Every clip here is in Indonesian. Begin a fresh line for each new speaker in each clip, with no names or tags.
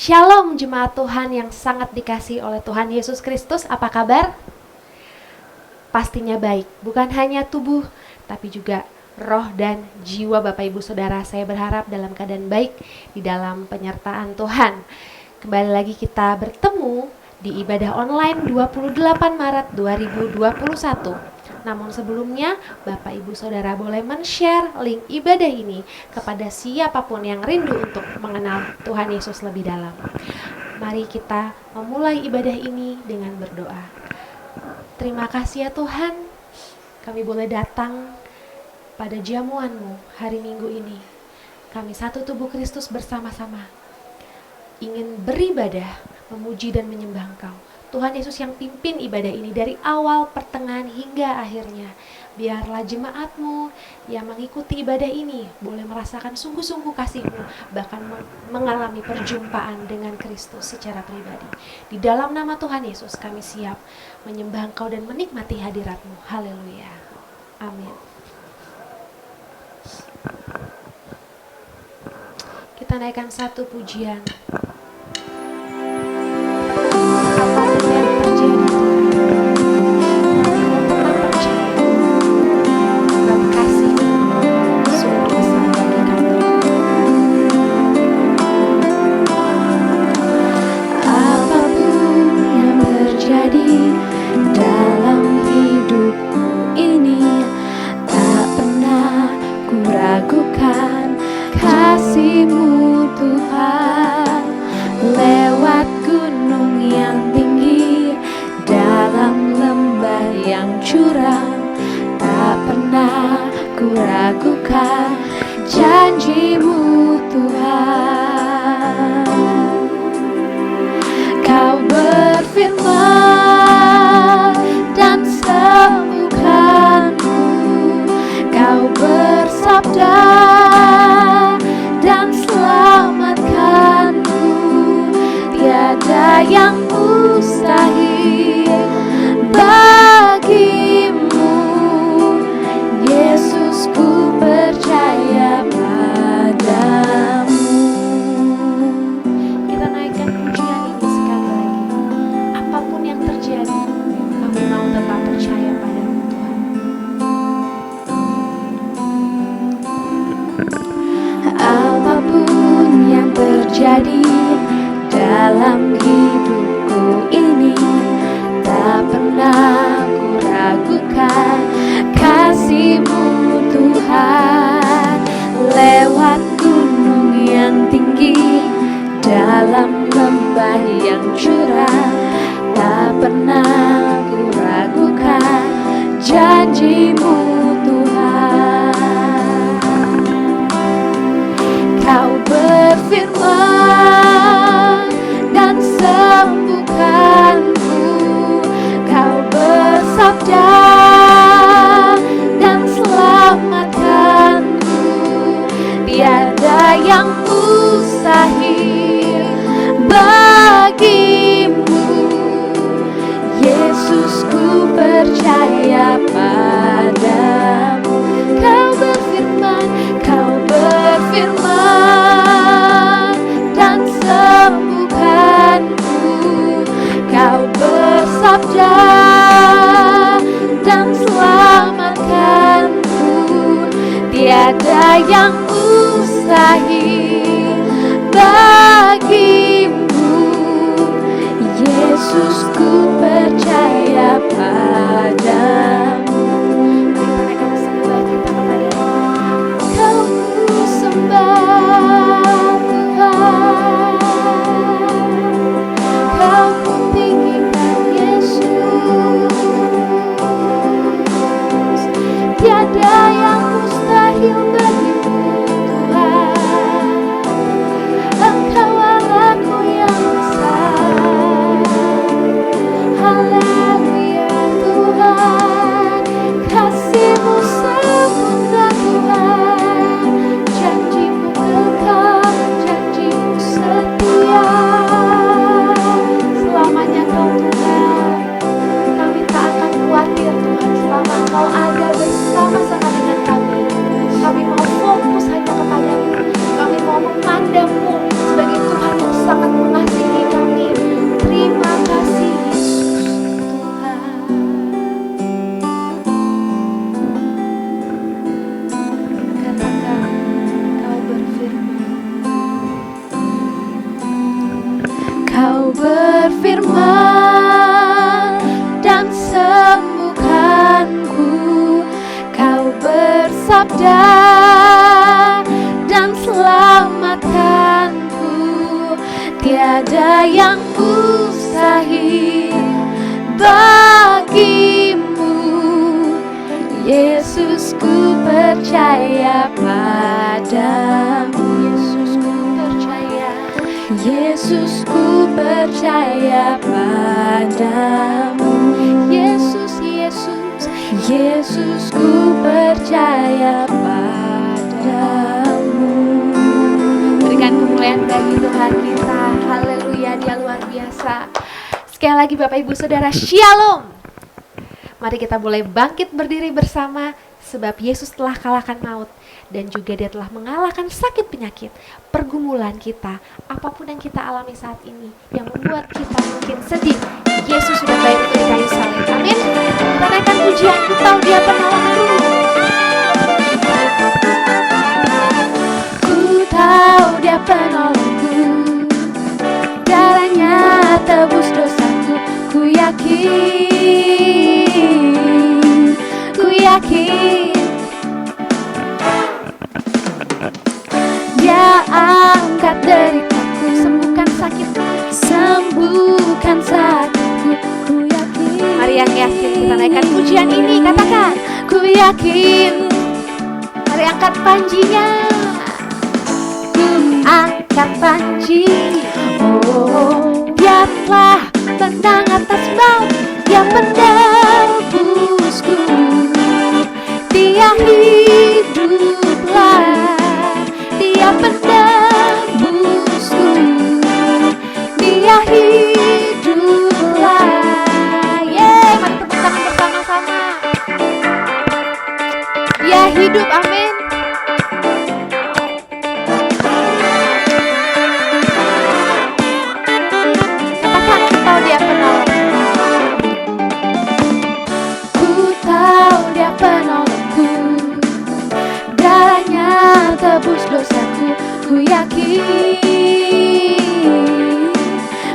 Shalom jemaat Tuhan yang sangat dikasihi oleh Tuhan Yesus Kristus. Apa kabar? Pastinya baik, bukan hanya tubuh tapi juga roh dan jiwa Bapak Ibu Saudara. Saya berharap dalam keadaan baik di dalam penyertaan Tuhan. Kembali lagi kita bertemu di ibadah online 28 Maret 2021. Namun sebelumnya, Bapak Ibu Saudara boleh men-share link ibadah ini kepada siapapun yang rindu untuk mengenal Tuhan Yesus lebih dalam. Mari kita memulai ibadah ini dengan berdoa. Terima kasih ya Tuhan, kami boleh datang pada jamuan-Mu hari Minggu ini. Kami satu tubuh Kristus bersama-sama ingin beribadah, memuji dan menyembah Engkau. Tuhan Yesus yang pimpin ibadah ini dari awal, pertengahan hingga akhirnya. Biarlah jemaat-Mu yang mengikuti ibadah ini boleh merasakan sungguh-sungguh kasih-Mu, bahkan mengalami perjumpaan dengan Kristus secara pribadi. Di dalam nama Tuhan Yesus kami siap menyembah Engkau dan menikmati hadirat-Mu. Haleluya. Amin. Kita naikkan satu pujian.
Ragukan janji-Mu Tuhan. Kau berfirman dan sembuhkan-Ku. Kau bersabda dan selamatkan-Ku. Tiada yang mustahil bagi-Mu, Yesus, ku percaya padamu.
Kita naikkan pujian ini sekali lagi. Apapun yang terjadi, kami mau tetap percaya padamu Tuhan.
Apapun yang terjadi dalam hidupku ini, tak pernah ku ragukan kasih-Mu Tuhan. Lewat gunung yang tinggi, dalam lembah yang curam, tak pernah ku ragukan janji-Mu Tuhan. Kau berfirman dan sembuhkan-Ku. Kau bersabda dan selamatkan-Ku. Tiada yang mustahil bagi-Mu, Yesus, ku percaya padamu. Kau berfirman dan sembuhkan-Ku. Kau bersabda dan selamatkan-Ku. Tiada yang mustahil bagi-Mu, Yesus, ku percaya padamu.
Kita naikkan sembah kita kepada-Mu.
Kau ku sembah Tuhan, Kau ku tinggikan Yesus. Tiada yang mustahil bagi-Mu Tuhan. Engkau Allahku yang besar. Haleluya Tuhan. berfirman dan sembuhkanku. Kau bersabda dan selamatkanku. Tiada yang mustahil bagimu. Yesus, ku percaya padamu. Yesus, ku percaya. Yesus, ku percaya padamu. Yesus, Yesus, Yesus, ku percaya padamu.
Berikan kemuliaan bagi Tuhan kita. Haleluya, Dia luar biasa. Sekali lagi Bapak Ibu Saudara, Shalom. Mari kita boleh bangkit berdiri bersama, sebab Yesus telah kalahkan maut dan juga Dia telah mengalahkan sakit penyakit, pergumulan kita, apapun yang kita alami saat ini yang membuat kita mungkin sedih. Yesus sudah bayar itu di kayu salib. Amin. Kita naikkan pujian, ku tahu Dia penolongku.
Ku tahu Dia penolongku, darahnya tebus dosaku. Ku yakin, ku yakin. Dia angkat deritaku, sembuhkan sakitku, sembuhkan sakitku. Ku yakin.
Mari yang yakin kita naikkan pujian ini, katakan.
Ku yakin.
Mari angkat panjinya.
Ku angkat panji. Oh, Dia telah menang atas maut, Dia menebusku. Dia hiduplah, Dia menebusku. Dia hiduplah.
Yeay, mari tepuk tangan bersama-sama. Dia hidup, amin. Katakan, ku tahu Dia penolong.
Ku tahu Dia penolongku, darahnya tebus dosaku. Ku yakin,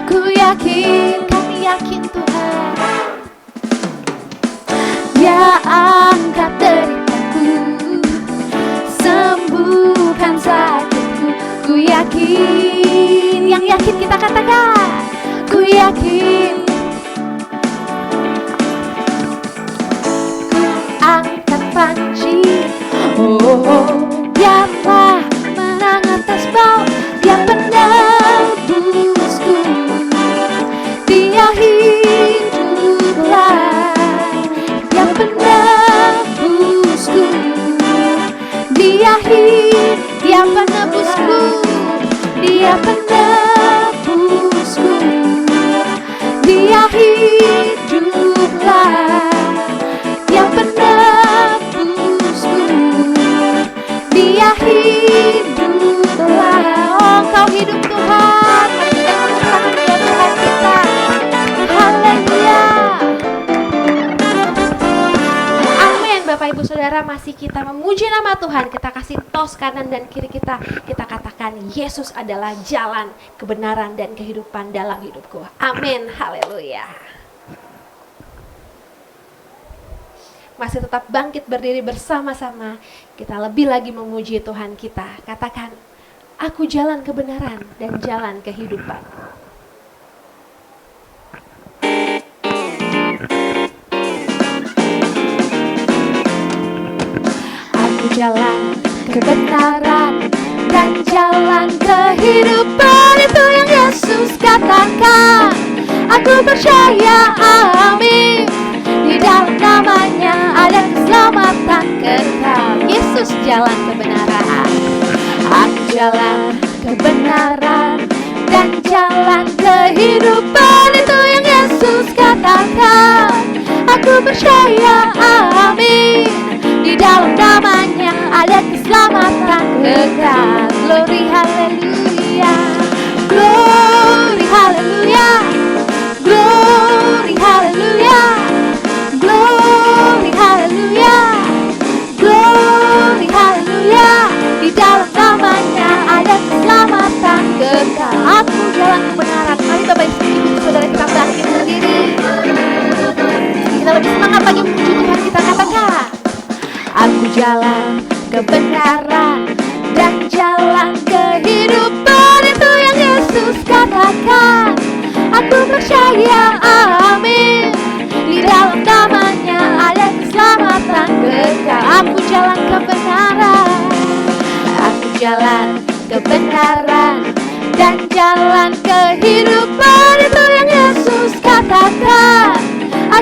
ku yakin.
Kami yakin Tuhan.
Dia angkat deritaku, sembuhkan sakitku. Ku yakin.
Yang yakin kita katakan.
Ku yakin. Ku angkat panji. Oh, Dia telah menang atas maut, Dia menebusku. Dia hiduplah, Dia menebusku. Dia Dia penebusku. Dia penebusku. Dia hiduplah, Dia penebusku. Dia hiduplah.
Oh, Kau hidup Tuhan. Mari kita tepuk tangan buat Tuhan kita. Haleluya. Amin. Bapak Ibu Saudara, masih kita memuji nama Tuhan. Kita kasih tos kanan dan kiri kita. Kita katakan Yesus adalah jalan, kebenaran dan kehidupan dalam hidupku. Amin. Haleluya. Masih tetap bangkit berdiri bersama-sama. Kita lebih lagi memuji Tuhan kita. Katakan, aku jalan kebenaran dan jalan kehidupan.
Aku jalan kebenaran dan jalan kehidupan. Itu yang Yesus katakan. Aku percaya, amin. Di dalam namanya ada keselamatan kekal.
Yesus jalan kebenaran.
Aku jalan kebenaran dan jalan kehidupan. Itu yang Yesus katakan. Aku percaya, amin. Di dalam namanya ada keselamatan kekal. Glory haleluya, glory haleluya, glory haleluya, glory haleluya, glory haleluya. Di dalam namanya ada keselamatan kekal.
Aku jalan kebenaran. Mari Bapak Ibu
jalan kebenaran dan jalan kehidupan. Itu yang Yesus katakan. Aku percaya, amin. Di dalam namanya ada keselamatan kekal. Aku jalan kebenaran, aku jalan kebenaran dan jalan kehidupan. Itu yang Yesus katakan.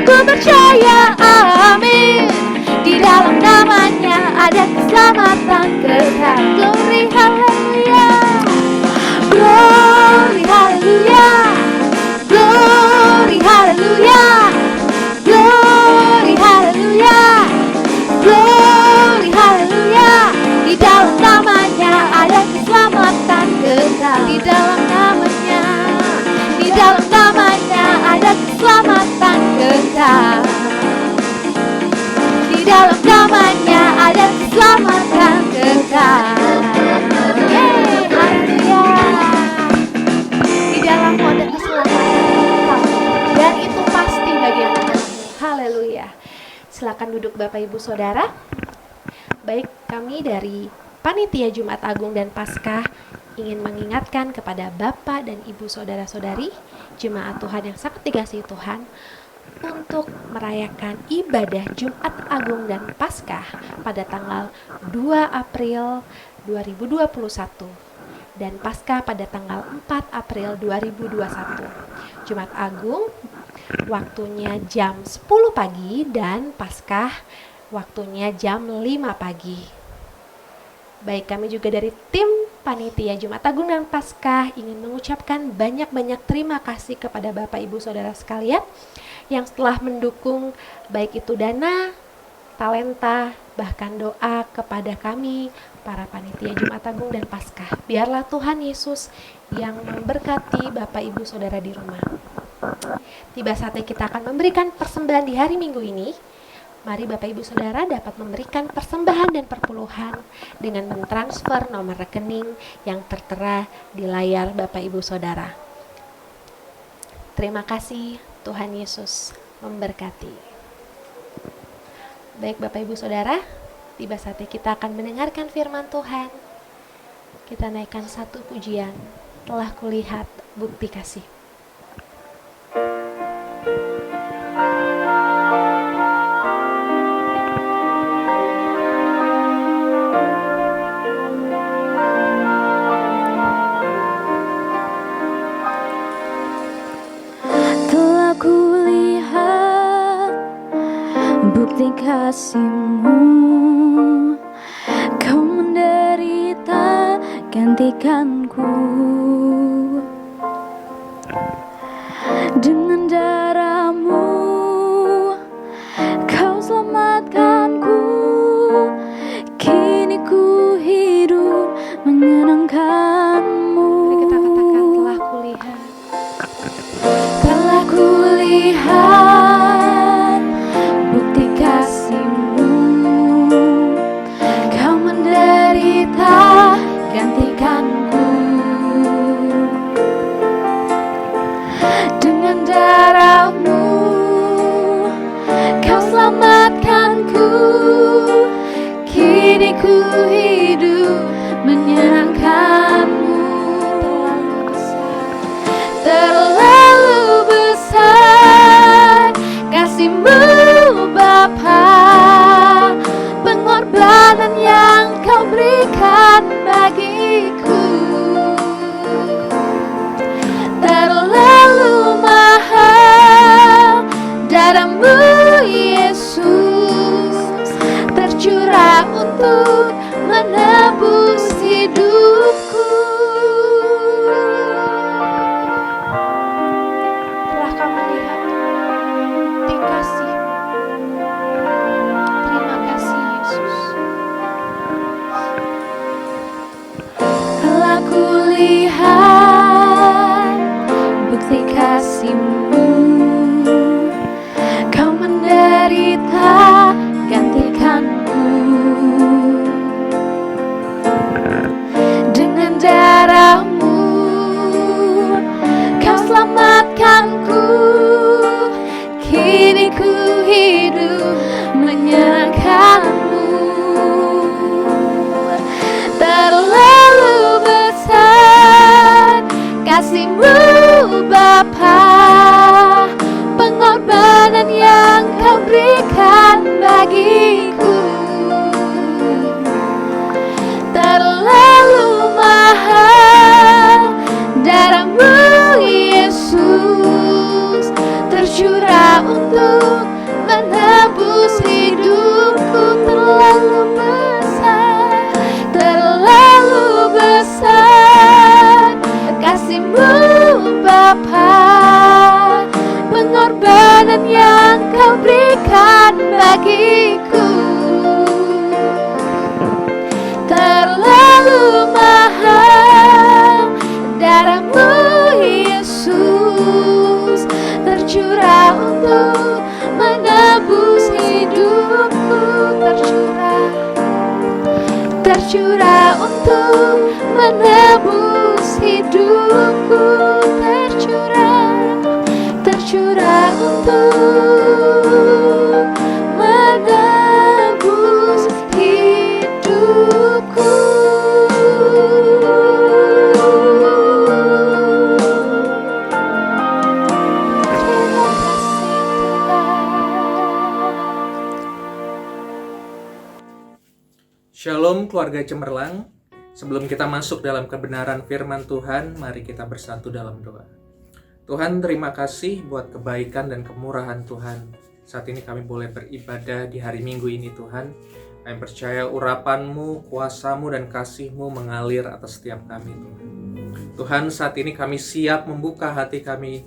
Aku percaya, amin. Di dalam namanya ada keselamatan kekal. Glory haleluya, glory haleluya, glory haleluya, glory haleluya, glory haleluya. Di dalam namanya ada keselamatan kekal. Di dalam namanya, di dalam namanya ada keselamatan kekal. Di dalam namanya ada keselamatan kekal. Haleluya.
Di dalammu ada keselamatan kekal, dan itu pasti bagi anak-anakmu. Haleluya. Silakan duduk Bapak Ibu Saudara. Baik, kami dari Panitia Jumat Agung dan Paskah ingin mengingatkan kepada Bapak dan Ibu Saudara-saudari, jemaat Tuhan yang sangat dikasihi Tuhan, untuk merayakan ibadah Jumat Agung dan Paskah pada tanggal 2 April 2021 dan Paskah pada tanggal 4 April 2021. Jumat Agung waktunya jam 10 pagi dan Paskah waktunya jam 5 pagi. Baik, kami juga dari tim Panitia Jumat Agung dan Paskah ingin mengucapkan banyak-banyak terima kasih kepada Bapak Ibu Saudara sekalian yang telah mendukung baik itu dana, talenta, bahkan doa kepada kami para Panitia Jumat Agung dan Paskah. Biarlah Tuhan Yesus yang memberkati Bapak Ibu Saudara di rumah. Tiba saatnya kita akan memberikan persembahan di hari Minggu ini. Mari Bapak Ibu Saudara dapat memberikan persembahan dan perpuluhan dengan mentransfer nomor rekening yang tertera di layar Bapak Ibu Saudara. Terima kasih, Tuhan Yesus memberkati. Baik Bapak Ibu Saudara, tiba saatnya kita akan mendengarkan firman Tuhan. Kita naikkan satu pujian, telah kulihat bukti kasih.
Bukti kasih-Mu, Kau menderita gantikanku. Dengan darah-Mu Kau selamatkanku. Kini ku hidup menyenangkan-Mu.
Mari kita katakan, telah kulihat.
Telah kulihat bukti kasih-Mu, Kau menderita gantikanku. Dengan darah-Mu Kau selamatkanku. Kini ku hidup menyenangkan-Mu. Terlalu besar kasih-Mu Bapa, pengorbanan yang Kau berikan bagiku. Terlalu mahal kasih-Mu Bapa, pengorbanan yang Kau berikan bagiku terlalu mahal. Darah-Mu Yesus tercurah untuk menebus hidupku. Terlalu besar kasih-Mu Bapa, pengorbanan yang Kau berikan bagiku terlalu mahal. Darah-Mu Yesus tercurah untuk menebus hidupku. Tercurah untuk menebus hidupku. Tercurah untuk menebus hidupku. Terima kasih Tuhan.
Shalom keluarga Cemerlang. Sebelum kita masuk dalam kebenaran firman Tuhan, mari kita bersatu dalam doa. Tuhan, terima kasih buat kebaikan dan kemurahan Tuhan. Saat ini kami boleh beribadah di hari Minggu ini Tuhan. Kami percaya urapan-Mu, kuasa-Mu, dan kasih-Mu mengalir atas setiap kami Tuhan. Tuhan, saat ini kami siap membuka hati kami.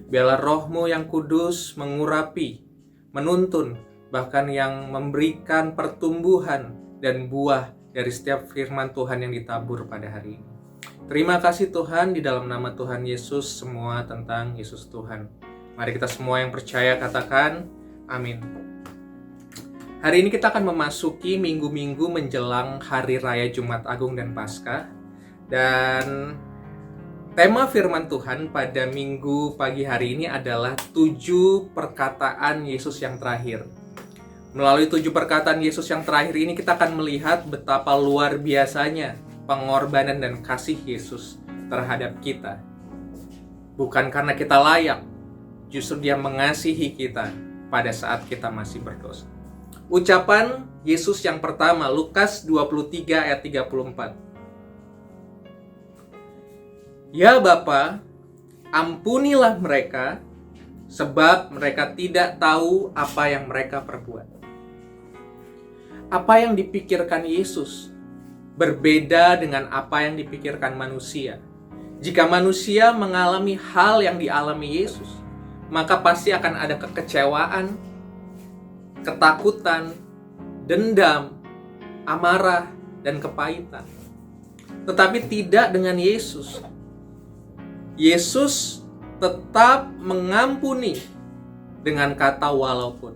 Biarlah Roh-Mu yang kudus mengurapi, menuntun, bahkan yang memberikan pertumbuhan dan buah dari setiap firman Tuhan yang ditabur pada hari ini. Terima kasih Tuhan, di dalam nama Tuhan Yesus, semua tentang Yesus Tuhan. Mari kita semua yang percaya katakan, amin. Hari ini kita akan memasuki minggu-minggu menjelang Hari Raya Jumat Agung dan Paskah. Dan tema firman Tuhan pada minggu pagi hari ini adalah 7 perkataan Yesus yang terakhir. Melalui 7 perkataan Yesus yang terakhir ini kita akan melihat betapa luar biasanya pengorbanan dan kasih Yesus terhadap kita. Bukan karena kita layak, justru Dia mengasihi kita pada saat kita masih berdosa. Ucapan Yesus yang pertama, Lukas 23 ayat 34. Ya Bapa, ampunilah mereka, sebab mereka tidak tahu apa yang mereka perbuat. Apa yang dipikirkan Yesus berbeda dengan apa yang dipikirkan manusia. Jika manusia mengalami hal yang dialami Yesus, maka pasti akan ada kekecewaan, ketakutan, dendam, amarah, dan kepahitan. Tetapi tidak dengan Yesus. Yesus tetap mengampuni dengan kata walaupun.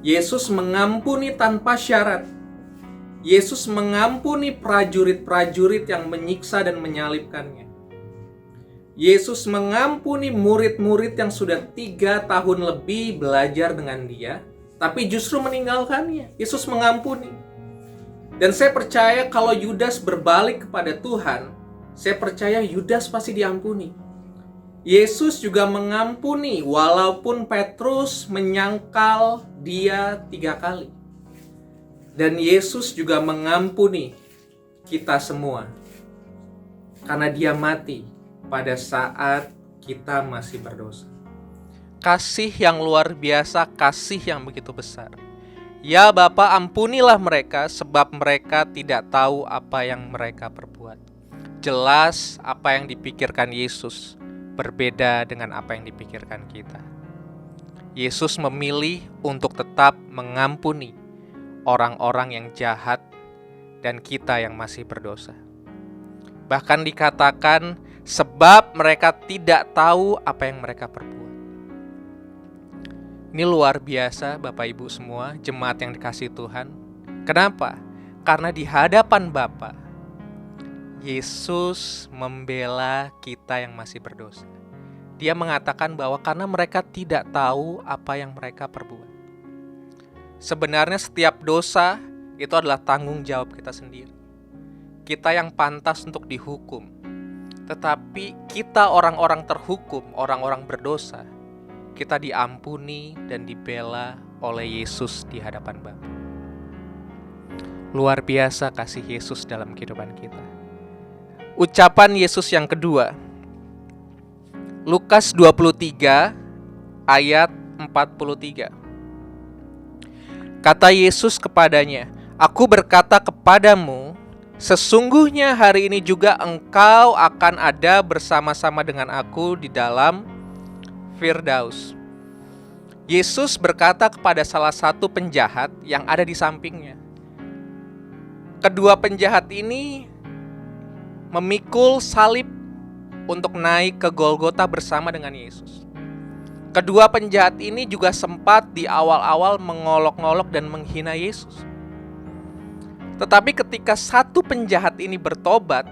Yesus mengampuni tanpa syarat. Yesus mengampuni prajurit-prajurit yang menyiksa dan menyalibkannya. Yesus mengampuni murid-murid yang sudah 3 tahun lebih belajar dengan Dia, tapi justru meninggalkannya. Yesus mengampuni. Dan saya percaya kalau Yudas berbalik kepada Tuhan, saya percaya Yudas pasti diampuni. Yesus juga mengampuni walaupun Petrus menyangkal Dia 3 kali. Dan Yesus juga mengampuni kita semua karena Dia mati pada saat kita masih berdosa. Kasih yang luar biasa, kasih yang begitu besar. Ya Bapa, ampunilah mereka sebab mereka tidak tahu apa yang mereka perbuat. Jelas apa yang dipikirkan Yesus berbeda dengan apa yang dipikirkan kita. Yesus memilih untuk tetap mengampuni orang-orang yang jahat dan kita yang masih berdosa. Bahkan dikatakan sebab mereka tidak tahu apa yang mereka perbuat. Ini luar biasa Bapak Ibu semua, jemaat yang dikasihi Tuhan. Kenapa? Karena di hadapan Bapa, Yesus membela kita yang masih berdosa. Dia mengatakan bahwa karena mereka tidak tahu apa yang mereka perbuat. Sebenarnya setiap dosa itu adalah tanggung jawab kita sendiri. Kita yang pantas untuk dihukum. Tetapi kita orang-orang terhukum, orang-orang berdosa, kita diampuni dan dibela oleh Yesus di hadapan Bapa. Luar biasa kasih Yesus dalam kehidupan kita. Ucapan Yesus yang kedua, Lukas 23 ayat 43. Kata Yesus kepadanya, "Aku berkata kepadamu, sesungguhnya hari ini juga engkau akan ada bersama-sama dengan aku di dalam Firdaus." Yesus berkata kepada salah satu penjahat yang ada di sampingnya. Kedua penjahat ini memikul salib untuk naik ke Golgota bersama dengan Yesus. Kedua penjahat ini juga sempat di awal-awal mengolok-ngolok dan menghina Yesus. Tetapi ketika satu penjahat ini bertobat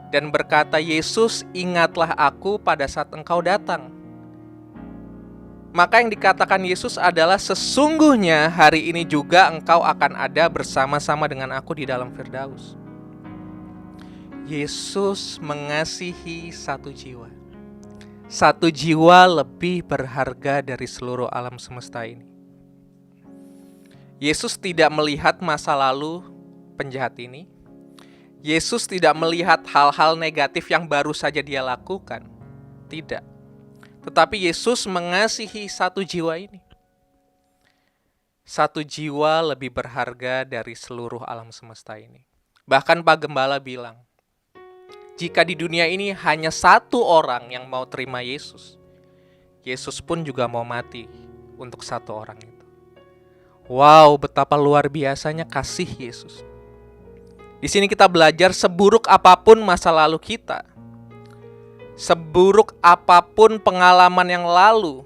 dan berkata, "Yesus, ingatlah aku pada saat engkau datang." Maka yang dikatakan Yesus adalah, "Sesungguhnya hari ini juga engkau akan ada bersama-sama dengan aku di dalam Firdaus." Yesus mengasihi satu jiwa. Satu jiwa lebih berharga dari seluruh alam semesta ini. Yesus tidak melihat masa lalu penjahat ini. Yesus tidak melihat hal-hal negatif yang baru saja dia lakukan. Tidak. Tetapi Yesus mengasihi satu jiwa ini. Satu jiwa lebih berharga dari seluruh alam semesta ini. Bahkan Pak Gembala bilang, jika di dunia ini hanya satu orang yang mau terima Yesus, Yesus pun juga mau mati untuk satu orang itu. Wow, betapa luar biasanya kasih Yesus. Di sini kita belajar seburuk apapun masa lalu kita, seburuk apapun pengalaman yang lalu,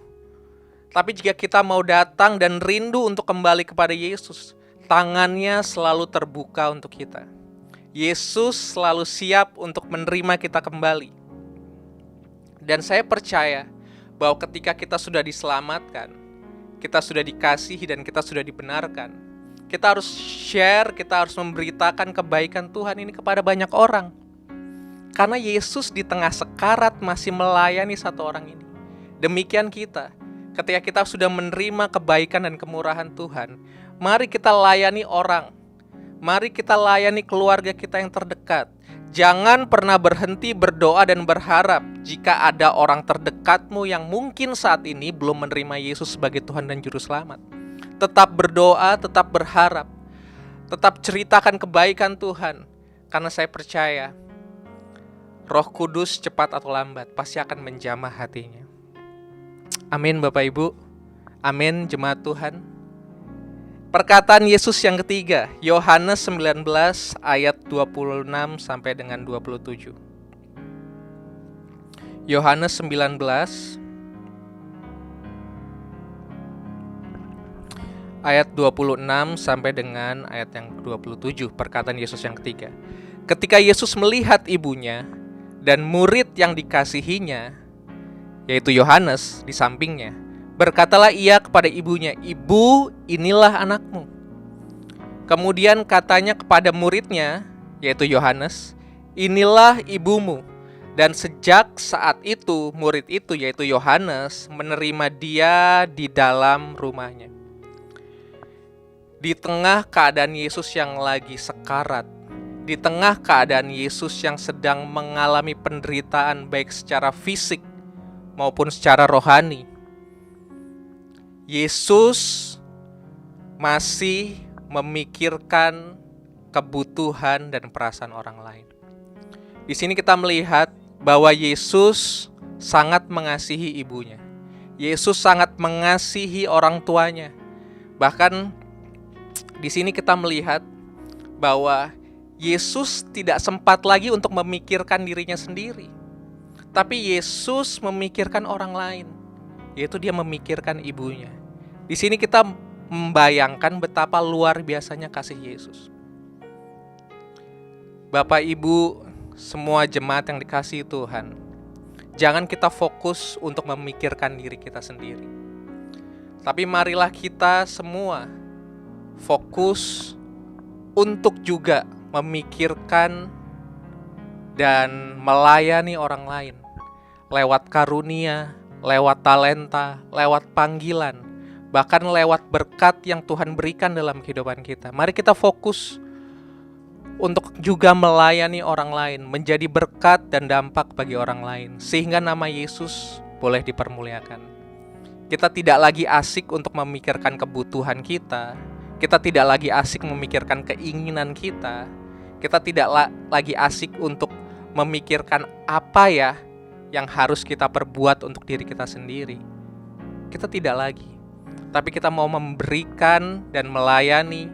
tapi jika kita mau datang dan rindu untuk kembali kepada Yesus, tangannya selalu terbuka untuk kita. Yesus selalu siap untuk menerima kita kembali. Dan saya percaya bahwa ketika kita sudah diselamatkan, kita sudah dikasihi dan kita sudah dibenarkan, kita harus share, kita harus memberitakan kebaikan Tuhan ini kepada banyak orang. Karena Yesus di tengah sekarat masih melayani satu orang ini. Demikian kita, ketika kita sudah menerima kebaikan dan kemurahan Tuhan, mari kita layani orang. Mari kita layani keluarga kita yang terdekat. Jangan pernah berhenti berdoa dan berharap jika ada orang terdekatmu yang mungkin saat ini belum menerima Yesus sebagai Tuhan dan Juru Selamat. Tetap berdoa, tetap berharap. Tetap ceritakan kebaikan Tuhan. Karena saya percaya Roh Kudus cepat atau lambat pasti akan menjamah hatinya. Amin Bapak Ibu. Amin jemaat Tuhan. Perkataan Yesus yang ketiga, Yohanes 19 ayat 26 sampai dengan 27. Yohanes 19 ayat 26 sampai dengan ayat yang 27, perkataan Yesus yang ketiga. Ketika Yesus melihat ibunya dan murid yang dikasihinya, yaitu Yohanes di sampingnya, berkatalah ia kepada ibunya, "Ibu, inilah anakmu." Kemudian katanya kepada muridnya, yaitu Yohanes, "Inilah ibumu." Dan sejak saat itu, murid itu, yaitu Yohanes, menerima dia di dalam rumahnya. Di tengah keadaan Yesus yang lagi sekarat, di tengah keadaan Yesus yang sedang mengalami penderitaan baik secara fisik maupun secara rohani, Yesus masih memikirkan kebutuhan dan perasaan orang lain. Di sini kita melihat bahwa Yesus sangat mengasihi ibunya. Yesus sangat mengasihi orang tuanya. Bahkan di sini kita melihat bahwa Yesus tidak sempat lagi untuk memikirkan dirinya sendiri. Tapi Yesus memikirkan orang lain, yaitu dia memikirkan ibunya. Di sini kita membayangkan betapa luar biasanya kasih Yesus. Bapak Ibu, semua jemaat yang dikasihi Tuhan, jangan kita fokus untuk memikirkan diri kita sendiri. Tapi marilah kita semua fokus untuk juga memikirkan dan melayani orang lain lewat karunia, lewat talenta, lewat panggilan, bahkan lewat berkat yang Tuhan berikan dalam kehidupan kita. Mari kita fokus untuk juga melayani orang lain, menjadi berkat dan dampak bagi orang lain, sehingga nama Yesus boleh dipermuliakan. Kita tidak lagi asik untuk memikirkan kebutuhan kita. Kita tidak lagi asik memikirkan keinginan kita. Kita tidak lagi asik untuk memikirkan apa ya yang harus kita perbuat untuk diri kita sendiri. Kita tidak lagi. Tapi kita mau memberikan dan melayani,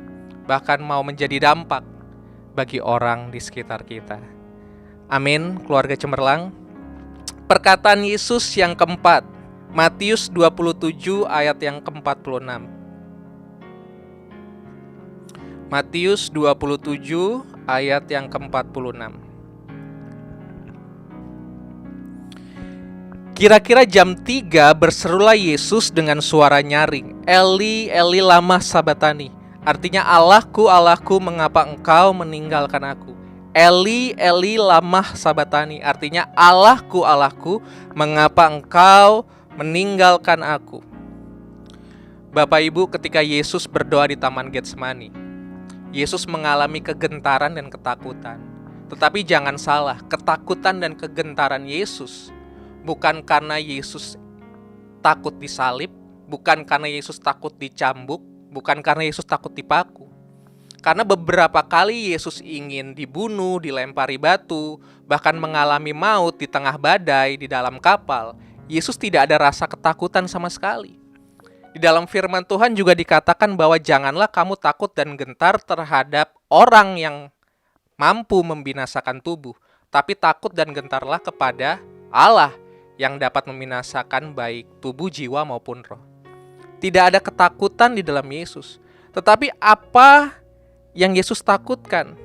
bahkan mau menjadi dampak bagi orang di sekitar kita. Amin, keluarga Cemerlang. Perkataan Yesus yang keempat, Matius 27 ayat yang ke-46. Matius 27 ayat yang ke-46. Kira-kira jam 3 berserulah Yesus dengan suara nyaring, Eli, Eli lama sabatani. Artinya, Allahku, Allahku, mengapa engkau meninggalkan aku? Eli, Eli lama sabatani. Artinya, Allahku, Allahku, mengapa engkau meninggalkan aku? Bapak Ibu, ketika Yesus berdoa di Taman Getsemani, Yesus mengalami kegentaran dan ketakutan. Tetapi jangan salah, ketakutan dan kegentaran Yesus bukan karena Yesus takut disalib, bukan karena Yesus takut dicambuk, bukan karena Yesus takut dipaku. Karena beberapa kali Yesus ingin dibunuh, dilempari batu, bahkan mengalami maut di tengah badai di dalam kapal, Yesus tidak ada rasa ketakutan sama sekali. Di dalam firman Tuhan juga dikatakan bahwa janganlah kamu takut dan gentar terhadap orang yang mampu membinasakan tubuh, tapi takut dan gentarlah kepada Allah yang dapat membinasakan baik tubuh, jiwa maupun roh. Tidak ada ketakutan di dalam Yesus. Tetapi apa yang Yesus takutkan?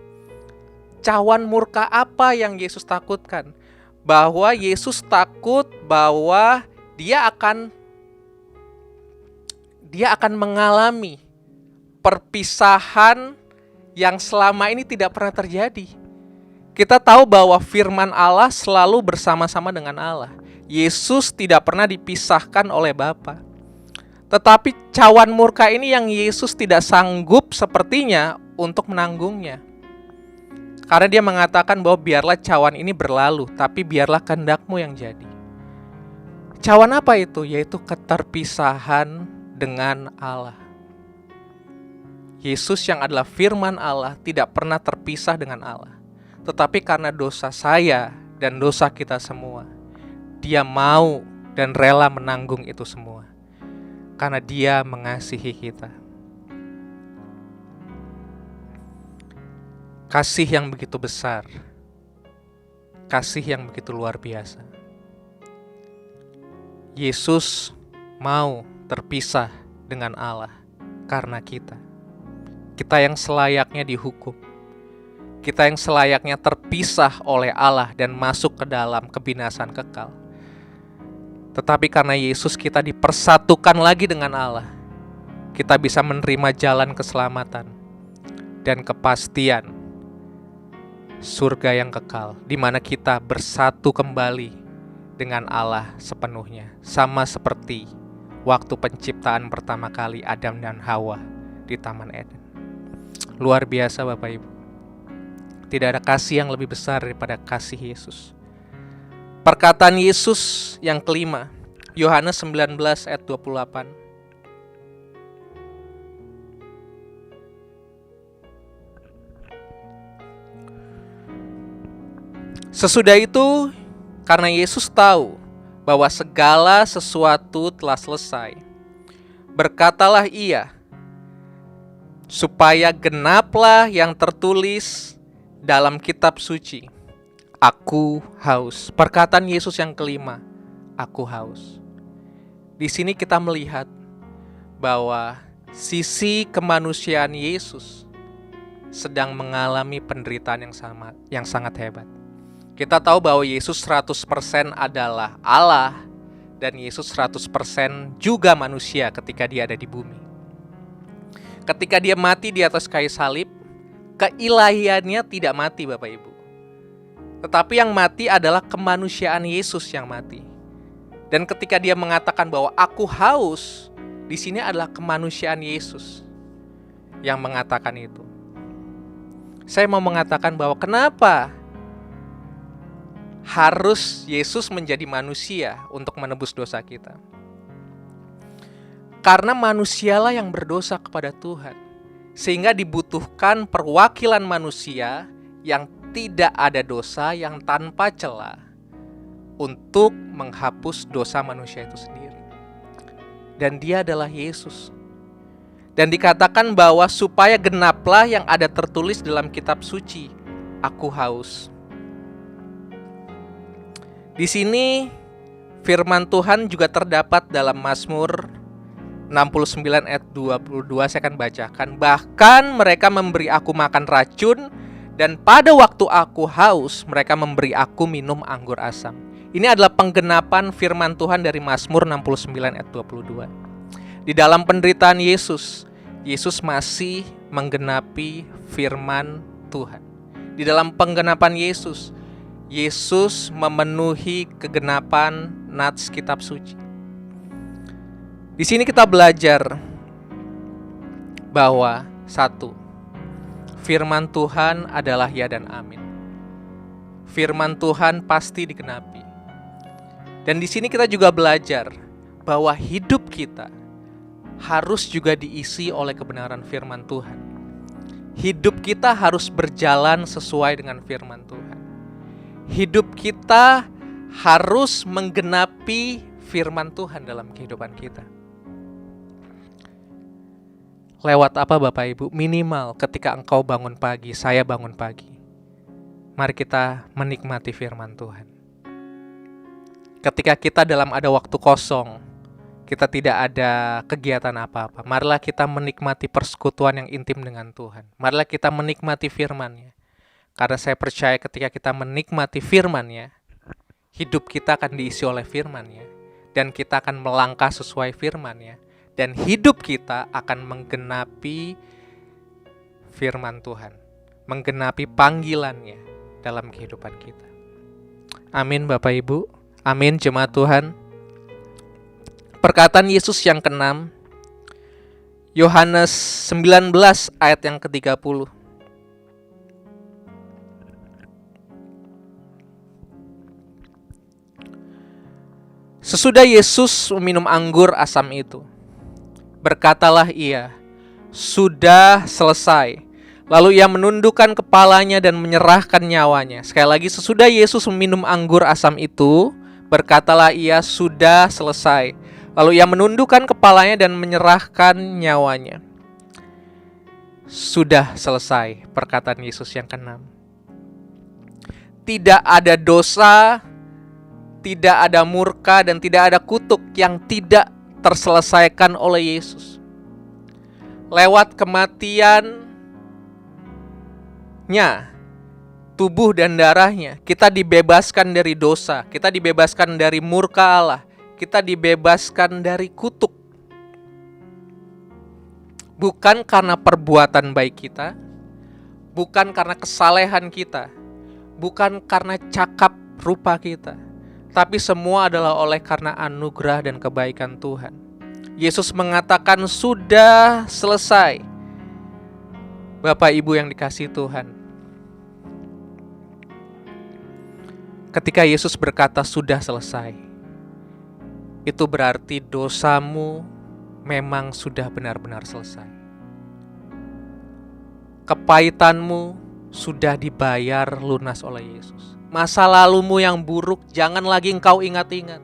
Cawan murka apa yang Yesus takutkan? Bahwa Yesus takut bahwa dia akan mengalami perpisahan yang selama ini tidak pernah terjadi. Kita tahu bahwa firman Allah selalu bersama-sama dengan Allah. Yesus tidak pernah dipisahkan oleh Bapa. Tetapi cawan murka ini yang Yesus tidak sanggup sepertinya untuk menanggungnya. Karena dia mengatakan bahwa biarlah cawan ini berlalu, tapi biarlah kehendak-Mu yang jadi. Cawan apa itu? Yaitu keterpisahan dengan Allah. Yesus yang adalah firman Allah tidak pernah terpisah dengan Allah. Tetapi karena dosa saya dan dosa kita semua, Dia mau dan rela menanggung itu semua. Karena Dia mengasihi kita. Kasih yang begitu besar, kasih yang begitu luar biasa. Yesus mau terpisah dengan Allah karena kita. Kita yang selayaknya dihukum. Kita yang selayaknya terpisah oleh Allah dan masuk ke dalam kebinasan kekal. Tetapi karena Yesus kita dipersatukan lagi dengan Allah, kita bisa menerima jalan keselamatan dan kepastian surga yang kekal, di mana kita bersatu kembali dengan Allah sepenuhnya, sama seperti waktu penciptaan pertama kali Adam dan Hawa di Taman Eden. Luar biasa Bapak Ibu. Tidak ada kasih yang lebih besar daripada kasih Yesus. Perkataan Yesus yang kelima, Yohanes 19 ayat 28. Sesudah itu, karena Yesus tahu bahwa segala sesuatu telah selesai, berkatalah Ia, supaya genaplah yang tertulis dalam kitab suci, aku haus. Perkataan Yesus yang kelima, aku haus. Di sini kita melihat bahwa sisi kemanusiaan Yesus sedang mengalami penderitaan yang sangat hebat. Kita tahu bahwa Yesus 100% adalah Allah dan Yesus 100% juga manusia ketika Dia ada di bumi. Ketika Dia mati di atas kayu salib, keilahiannya tidak mati Bapak Ibu. Tetapi yang mati adalah kemanusiaan Yesus yang mati. Dan ketika dia mengatakan bahwa aku haus, di sini adalah kemanusiaan Yesus yang mengatakan itu. Saya mau mengatakan bahwa kenapa harus Yesus menjadi manusia untuk menebus dosa kita? Karena manusialah yang berdosa kepada Tuhan, sehingga dibutuhkan perwakilan manusia yang tidak ada dosa, yang tanpa cela, untuk menghapus dosa manusia itu sendiri. Dan dia adalah Yesus. Dan dikatakan bahwa supaya genaplah yang ada tertulis dalam kitab suci, aku haus. Di sini firman Tuhan juga terdapat dalam Mazmur 69 ayat 22, saya akan bacakan. Bahkan mereka memberi aku makan racun, dan pada waktu aku haus, mereka memberi aku minum anggur asam. Ini adalah penggenapan firman Tuhan dari Mazmur 69 ayat 22. Di dalam penderitaan Yesus, Yesus masih menggenapi firman Tuhan. Di dalam penggenapan Yesus, Yesus memenuhi kegenapan nats kitab suci. Di sini kita belajar bahwa satu, firman Tuhan adalah ya dan amin. Firman Tuhan pasti digenapi. Dan di sini kita juga belajar bahwa hidup kita harus juga diisi oleh kebenaran firman Tuhan. Hidup kita harus berjalan sesuai dengan firman Tuhan. Hidup kita harus menggenapi firman Tuhan dalam kehidupan kita. Lewat apa Bapak Ibu? Minimal ketika engkau bangun pagi, saya bangun pagi, mari kita menikmati firman Tuhan. Ketika kita dalam ada waktu kosong, kita tidak ada kegiatan apa-apa, marilah kita menikmati persekutuan yang intim dengan Tuhan. Marilah kita menikmati firman-Nya. Karena saya percaya ketika kita menikmati firman-Nya, hidup kita akan diisi oleh firman-Nya, dan kita akan melangkah sesuai firman-Nya, dan hidup kita akan menggenapi firman Tuhan, menggenapi panggilan-Nya dalam kehidupan kita. Amin Bapak Ibu. Amin jemaat Tuhan. Perkataan Yesus yang ke-6, Yohanes 19 ayat yang ke-30. Sesudah Yesus meminum anggur asam itu, berkatalah ia, sudah selesai. Lalu ia menundukkan kepalanya dan menyerahkan nyawanya. Sekali lagi, sesudah Yesus meminum anggur asam itu, berkatalah ia, sudah selesai. Lalu ia menundukkan kepalanya dan menyerahkan nyawanya. Sudah selesai, perkataan Yesus yang ke-6. Tidak ada dosa, tidak ada murka, dan tidak ada kutuk yang tidak terselesaikan oleh Yesus. Lewat kematian-Nya, tubuh dan darah-Nya, kita dibebaskan dari dosa, kita dibebaskan dari murka Allah, kita dibebaskan dari kutuk. Bukan karena perbuatan baik kita, bukan karena kesalehan kita, bukan karena cakap rupa kita, tapi semua adalah oleh karena anugerah dan kebaikan Tuhan. Yesus mengatakan sudah selesai. Bapak Ibu yang dikasihi Tuhan, ketika Yesus berkata sudah selesai, itu berarti dosamu memang sudah benar-benar selesai. Kepahitanmu sudah dibayar lunas oleh Yesus. Masa lalumu yang buruk jangan lagi engkau ingat-ingat.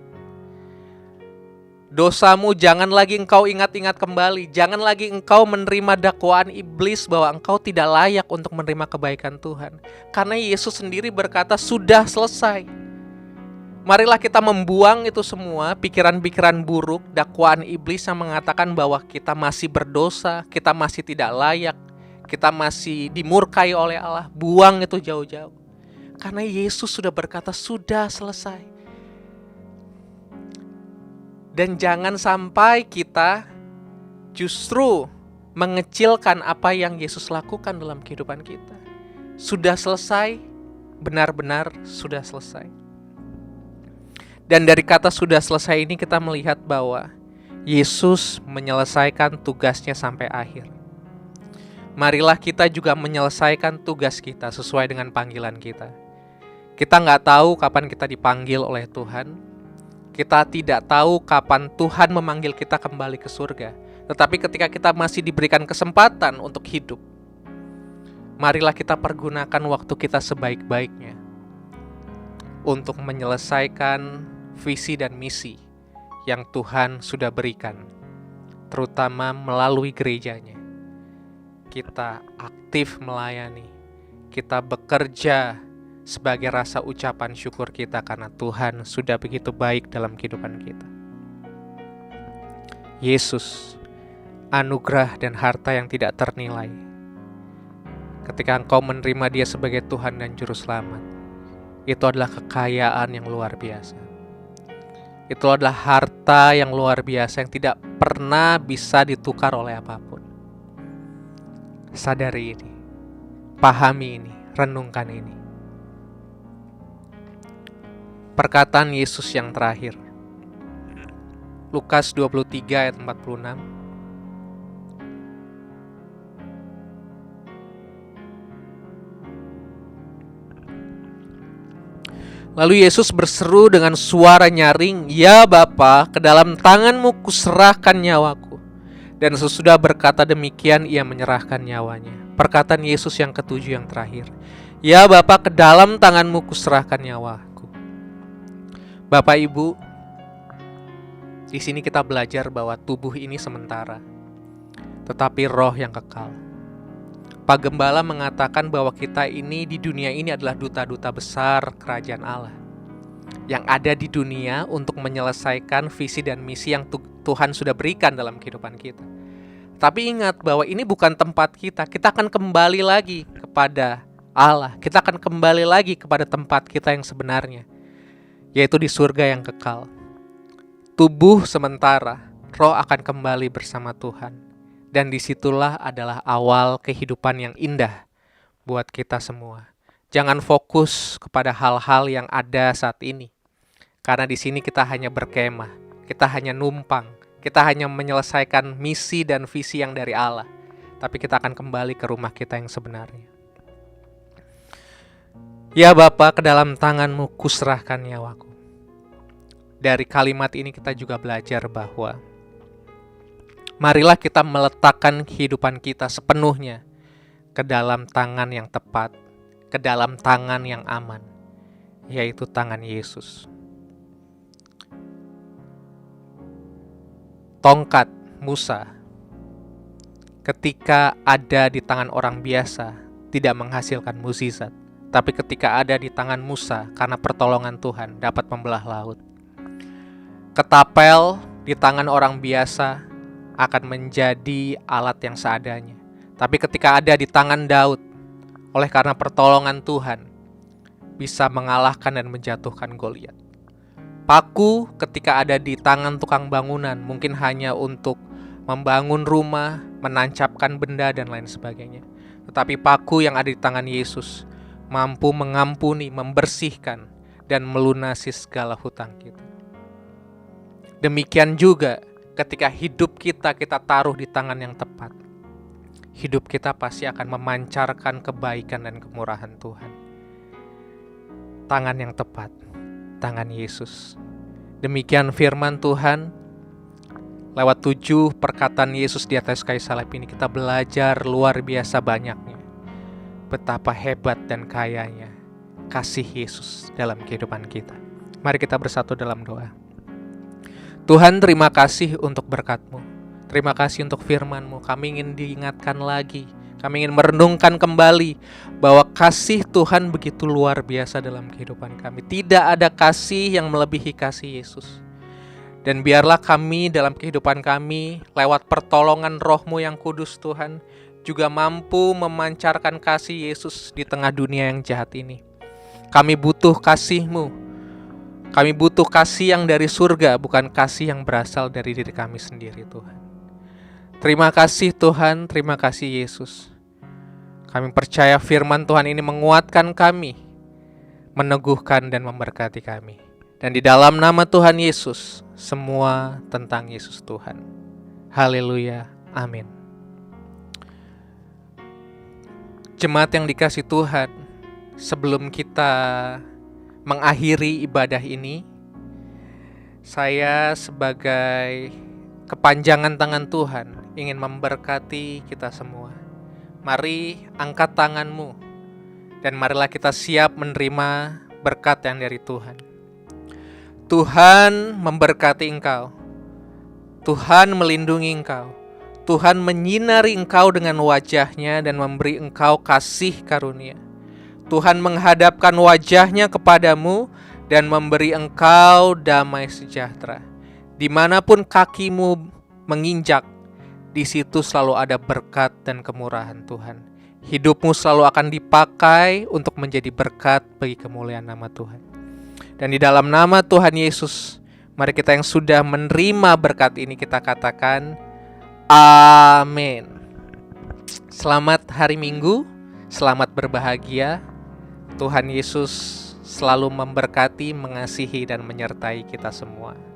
Dosamu jangan lagi engkau ingat-ingat kembali. Jangan lagi engkau menerima dakwaan iblis bahwa engkau tidak layak untuk menerima kebaikan Tuhan. Karena Yesus sendiri berkata sudah selesai. Marilah kita membuang itu semua, pikiran-pikiran buruk, dakwaan iblis yang mengatakan bahwa kita masih berdosa, kita masih tidak layak, kita masih dimurkai oleh Allah. Buang itu jauh-jauh. Karena Yesus sudah berkata sudah selesai. Dan jangan sampai kita justru mengecilkan apa yang Yesus lakukan dalam kehidupan kita. Sudah selesai, benar-benar sudah selesai. Dan dari kata sudah selesai ini kita melihat bahwa Yesus menyelesaikan tugasnya sampai akhir. Marilah kita juga menyelesaikan tugas kita sesuai dengan panggilan kita. Kita nggak tahu kapan kita dipanggil oleh Tuhan. Kita tidak tahu kapan Tuhan memanggil kita kembali ke surga. Tetapi ketika kita masih diberikan kesempatan untuk hidup, marilah kita pergunakan waktu kita sebaik-baiknya untuk menyelesaikan visi dan misi yang Tuhan sudah berikan, terutama melalui gerejanya. Kita aktif melayani, kita bekerja sebagai rasa ucapan syukur kita karena Tuhan sudah begitu baik dalam kehidupan kita. Yesus, anugerah dan harta yang tidak ternilai. Ketika engkau menerima Dia sebagai Tuhan dan Juru Selamat, itu adalah kekayaan yang luar biasa. Itu adalah harta yang luar biasa yang tidak pernah bisa ditukar oleh apapun. Sadari ini, pahami ini, renungkan ini. Perkataan Yesus yang terakhir, Lukas 23 ayat 46. Lalu Yesus berseru dengan suara nyaring, "Ya Bapa, ke dalam tangan-Mu kuserahkan nyawaku." Dan sesudah berkata demikian, Ia menyerahkan nyawanya. Perkataan Yesus yang ketujuh yang terakhir, "Ya Bapa, ke dalam tangan-Mu kuserahkan nyawaku." Bapak Ibu, di sini kita belajar bahwa tubuh ini sementara, tetapi roh yang kekal. Pak Gembala mengatakan bahwa kita ini di dunia ini adalah duta-duta besar kerajaan Allah yang ada di dunia untuk menyelesaikan visi dan misi yang Tuhan sudah berikan dalam kehidupan kita. Tapi ingat bahwa ini bukan tempat kita. Kita akan kembali lagi kepada Allah. Kita akan kembali lagi kepada tempat kita yang sebenarnya, yaitu di surga yang kekal. Tubuh sementara, roh akan kembali bersama Tuhan. Dan disitulah adalah awal kehidupan yang indah buat kita semua. Jangan fokus kepada hal-hal yang ada saat ini. Karena di sini kita hanya berkemah, kita hanya numpang, kita hanya menyelesaikan misi dan visi yang dari Allah. Tapi kita akan kembali ke rumah kita yang sebenarnya. Ya Bapa, ke dalam tangan-Mu kuserahkan nyawaku. Dari kalimat ini kita juga belajar bahwa marilah kita meletakkan kehidupan kita sepenuhnya ke dalam tangan yang tepat, ke dalam tangan yang aman, yaitu tangan Yesus. Tongkat Musa ketika ada di tangan orang biasa tidak menghasilkan mukjizat, tapi ketika ada di tangan Musa karena pertolongan Tuhan dapat membelah laut. Ketapel di tangan orang biasa akan menjadi alat yang seadanya. Tapi ketika ada di tangan Daud, oleh karena pertolongan Tuhan, bisa mengalahkan dan menjatuhkan Goliat. Paku ketika ada di tangan tukang bangunan, mungkin hanya untuk membangun rumah, menancapkan benda, dan lain sebagainya. Tetapi paku yang ada di tangan Yesus mampu mengampuni, membersihkan, dan melunasi segala hutang kita. Demikian juga ketika hidup kita taruh di tangan yang tepat, hidup kita pasti akan memancarkan kebaikan dan kemurahan Tuhan. Tangan yang tepat, tangan Yesus. Demikian firman Tuhan. Lewat 7 perkataan Yesus di atas kayu salib ini kita belajar luar biasa banyaknya betapa hebat dan kayanya kasih Yesus dalam kehidupan kita. Mari kita bersatu dalam doa. Tuhan, terima kasih untuk berkat-Mu. Terima kasih untuk firman-Mu. Kami ingin diingatkan lagi. Kami ingin merenungkan kembali bahwa kasih Tuhan begitu luar biasa dalam kehidupan kami. Tidak ada kasih yang melebihi kasih Yesus. Dan biarlah kami dalam kehidupan kami, lewat pertolongan Roh-Mu yang kudus Tuhan, juga mampu memancarkan kasih Yesus di tengah dunia yang jahat ini. Kami butuh kasih-Mu. Kami butuh kasih yang dari surga, bukan kasih yang berasal dari diri kami sendiri, Tuhan. Terima kasih Tuhan, terima kasih Yesus. Kami percaya firman Tuhan ini menguatkan kami meneguhkan dan memberkati kami. Dan di dalam nama Tuhan Yesus, semua tentang Yesus Tuhan. Haleluya, amin. Jemaat yang dikasih Tuhan, sebelum kita mengakhiri ibadah ini, saya sebagai kepanjangan tangan Tuhan ingin memberkati kita semua. Mari angkat tanganmu dan marilah kita siap menerima berkat yang dari Tuhan. Tuhan memberkati engkau. Tuhan melindungi engkau. Tuhan menyinari engkau dengan wajah-Nya dan memberi engkau kasih karunia. Tuhan menghadapkan wajah-Nya kepadamu dan memberi engkau damai sejahtera. Dimanapun kakimu menginjak, di situ selalu ada berkat dan kemurahan Tuhan. Hidupmu selalu akan dipakai untuk menjadi berkat bagi kemuliaan nama Tuhan. Dan di dalam nama Tuhan Yesus, mari kita yang sudah menerima berkat ini kita katakan, amin. Selamat hari Minggu, selamat berbahagia. Tuhan Yesus selalu memberkati, mengasihi, dan menyertai kita semua.